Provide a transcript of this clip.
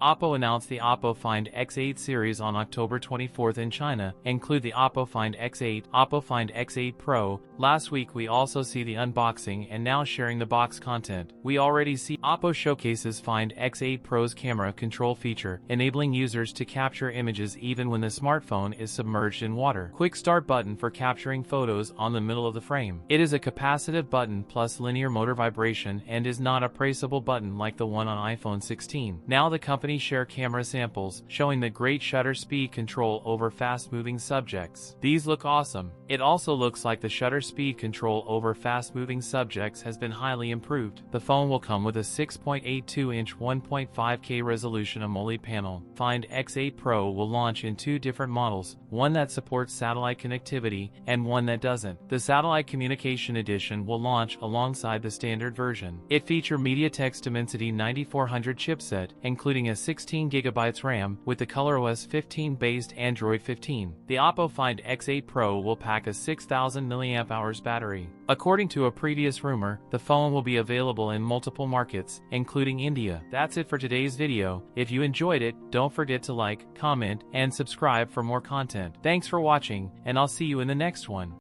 Oppo announced the Oppo Find X8 series on October 24th in China, include the Oppo Find X8, Oppo Find X8 Pro. Last week we also see the unboxing and now sharing the box content. We already see Oppo showcases Find X8 Pro's camera control feature, enabling users to capture images even when the smartphone is submerged in water. Quick start button for capturing photos on the middle of the frame. It is a capacitive button plus linear motor vibration and is not a pressable button like the one on iPhone 16. Now the company share camera samples, showing the great shutter speed control over fast-moving subjects. These look awesome. It also looks like the shutter speed control over fast-moving subjects has been highly improved. The phone will come with a 6.82-inch 1.5K resolution AMOLED panel. Find X8 Pro will launch in two different models, one that supports satellite connectivity and one that doesn't. The Satellite Communication Edition will launch alongside the standard version. It features MediaTek's Dimensity 9400 chipset, including a 16GB RAM with the ColorOS 15 based Android 15. The Oppo Find X8 Pro will pack a 6000 mAh battery. According to a previous rumor, the phone will be available in multiple markets, including India. That's it for today's video. If you enjoyed it, don't forget to like, comment, and subscribe for more content. Thanks for watching, and I'll see you in the next one.